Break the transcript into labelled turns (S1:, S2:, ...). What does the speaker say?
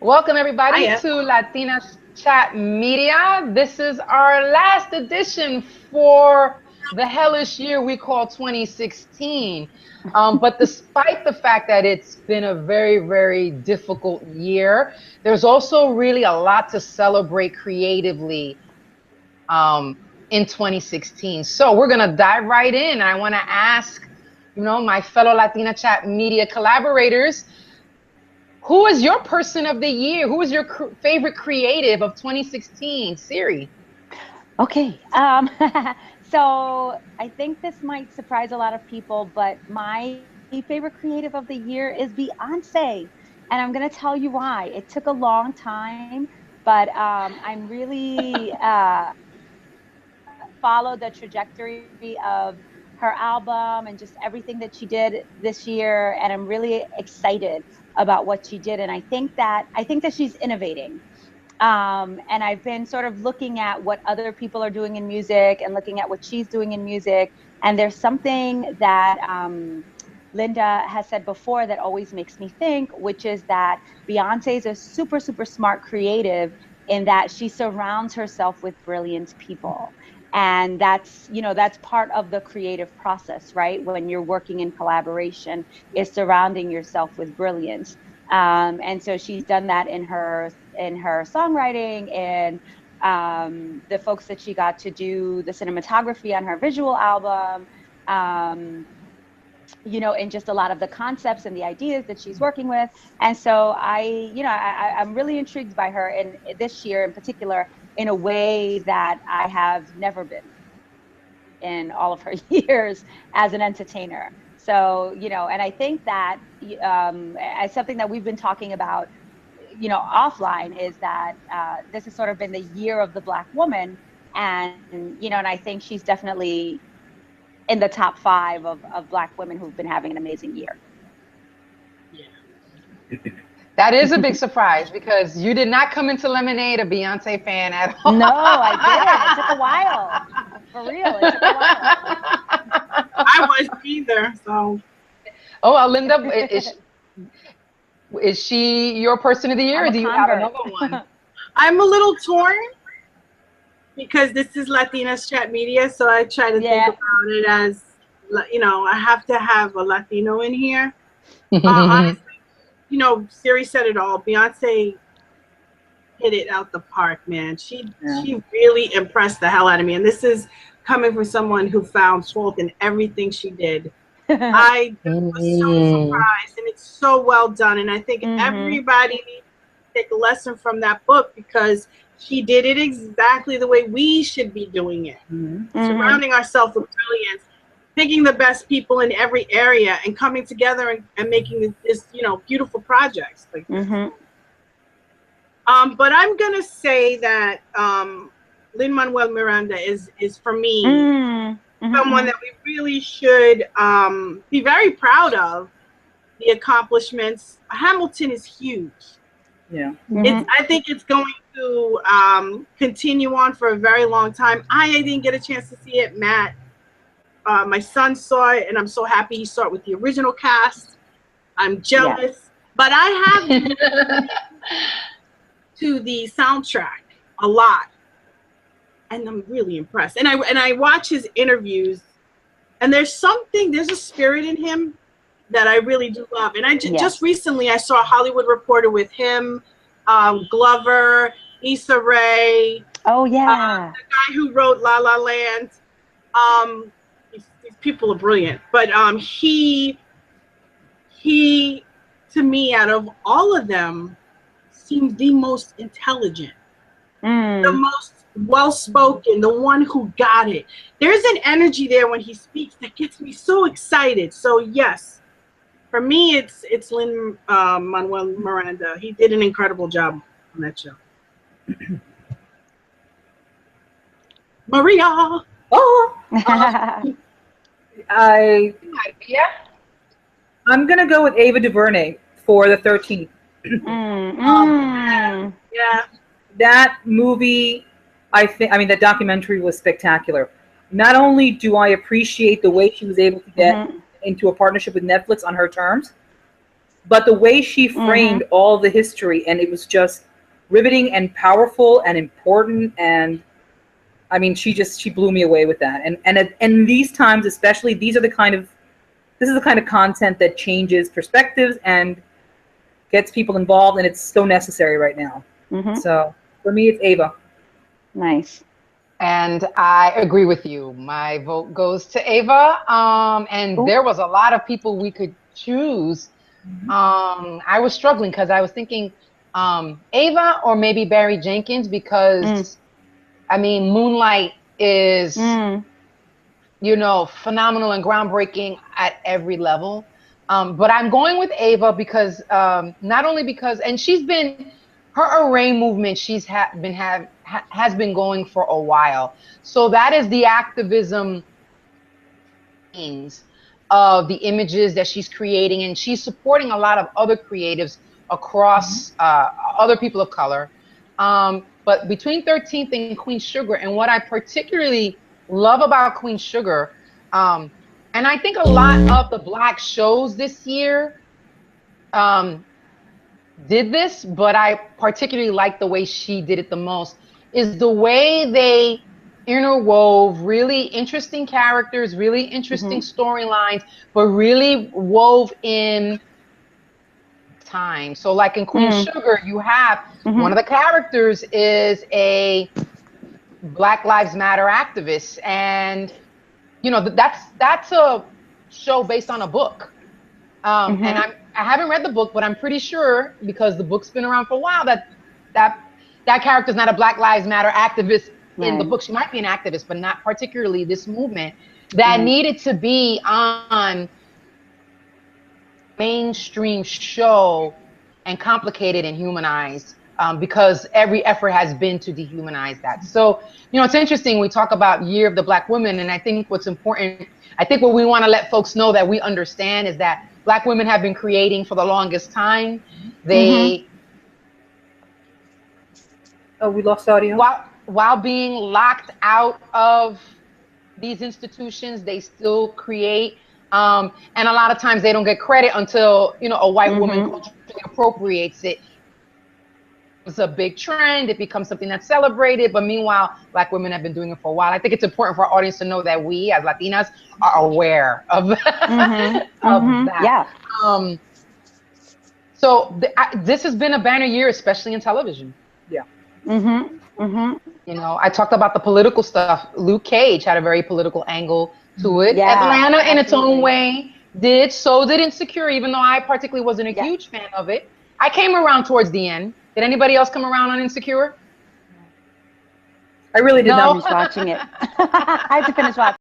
S1: Welcome everybody
S2: Hiya.
S1: to Latinas Chat Media. This is our last edition for the hellish year we call 2016. But despite the fact that it's been a very, very difficult year, there's also really a lot to celebrate creatively in 2016. So we're gonna dive right in. I want to ask, my fellow Latina Chat Media collaborators, who is your person of the year? Who is your favorite creative of 2016? Siri.
S3: Okay. So I think this might surprise a lot of people, but my favorite creative of the year is Beyonce. And I'm going to tell you why. It took a long time, but I'm really followed the trajectory of her album and just everything that she did this year. And I'm really excited about what she did. And I think that she's innovating. And I've been sort of looking at what other people are doing in music and looking at what she's doing in music. And there's something that Linda has said before that always makes me think, which is that Beyonce is a super, super smart creative in that she surrounds herself with brilliant people. And that's part of the creative process, right? When you're working in collaboration, is surrounding yourself with brilliance. And so she's done that in her songwriting, and the folks that she got to do the cinematography on her visual album, and just a lot of the concepts and the ideas that she's working with. And so I'm really intrigued by her in this year in particular, in a way that I have never been in all of her years as an entertainer. So, and I think that as something that we've been talking about, offline, is that this has sort of been the year of the Black woman. And I think she's definitely in the top 5 of Black women who've been having an amazing year.
S2: Yeah.
S1: That is a big surprise because you did not come into Lemonade a Beyonce fan at all.
S3: No, I didn't. It took a while. For real, it took a while.
S2: I wasn't either, so.
S1: Oh, Linda, is she your person of the year, or do you have another one?
S2: I'm a little torn because this is Latinas Chat Media, so I try to think about it as, I have to have a Latino in here. Honestly, Siri said it all. Beyonce hit it out the park, man. She really impressed the hell out of me. And this is coming from someone who found fault in everything she did. I was so surprised, and it's so well done. And I think everybody needs to take a lesson from that book, because she did it exactly the way we should be doing it. Surrounding ourselves with brilliance, picking the best people in every area, and coming together and making this, beautiful projects like this. But I'm gonna say that Lin-Manuel Miranda is for me someone that we really should be very proud of. The accomplishments. Hamilton is huge.
S4: Yeah.
S2: I think it's going to continue on for a very long time. I didn't get a chance to see it. Matt, my son, saw it, and I'm so happy he saw it with the original cast. I'm jealous, but I have to the soundtrack a lot, and I'm really impressed. And I watch his interviews, and there's a spirit in him that I really do love. And I just recently I saw a Hollywood Reporter with him, Glover, Issa Rae.
S3: Oh yeah,
S2: the guy who wrote La La Land. These people are brilliant, but he to me, out of all of them, seemed the most intelligent, the most well-spoken, the one who got it. There's an energy there when he speaks that gets me so excited. So yes, for me, it's Lin-Manuel Miranda. He did an incredible job on that show. Maria.
S4: I'm gonna go with Ava DuVernay for the 13th.
S2: Yeah.
S4: That movie, the documentary was spectacular. Not only do I appreciate the way she was able to get into a partnership with Netflix on her terms, but the way she framed all the history, and it was just riveting and powerful and important, and I mean, she blew me away with that. And these times, especially, this is the kind of content that changes perspectives and gets people involved, and it's so necessary right now. So for me, it's Ava.
S3: Nice.
S1: And I agree with you. My vote goes to Ava. And there was a lot of people we could choose. I was struggling because I was thinking Ava or maybe Barry Jenkins, because I mean, Moonlight is, you know, phenomenal and groundbreaking at every level. But I'm going with Ava because not only because, and she's been, her array movement has been going for a while. So that is the activism of the images that she's creating, and she's supporting a lot of other creatives across other people of color. But between 13th and Queen Sugar, and what I particularly love about Queen Sugar, and I think a lot of the Black shows this year did this, but I particularly like the way she did it the most, is the way they interwove really interesting characters, really interesting storylines, but really wove in time. So like in Queen Sugar, you have one of the characters is a Black Lives Matter activist, and you know that's a show based on a book. And I haven't read the book, but I'm pretty sure, because the book's been around for a while, that character's not a Black Lives Matter activist in the book. She might be an activist, but not particularly this movement that needed to be on mainstream show and complicated and humanized, because every effort has been to dehumanize that. So, you know, it's interesting. We talk about Year of the Black Woman, and I think what's important, I think what we want to let folks know that we understand is that Black women have been creating for the longest time. They,
S4: oh, we lost audio.
S1: While being locked out of these institutions, they still create. And a lot of times they don't get credit until, you know, a white woman culturally appropriates it. It's a big trend. It becomes something that's celebrated. But meanwhile, Black women have been doing it for a while. I think it's important for our audience to know that we, as Latinas, are aware of, of that.
S3: Yeah.
S1: So this has been a banner year, especially in television.
S4: Yeah.
S1: You know, I talked about the political stuff. Luke Cage had a very political angle to it.
S3: Yeah,
S1: Atlanta, in its own way, did. So did Insecure, even though I particularly wasn't a huge fan of it. I came around towards the end. Did anybody else come around on Insecure?
S4: I really did not
S3: finish watching it. I had to finish watching.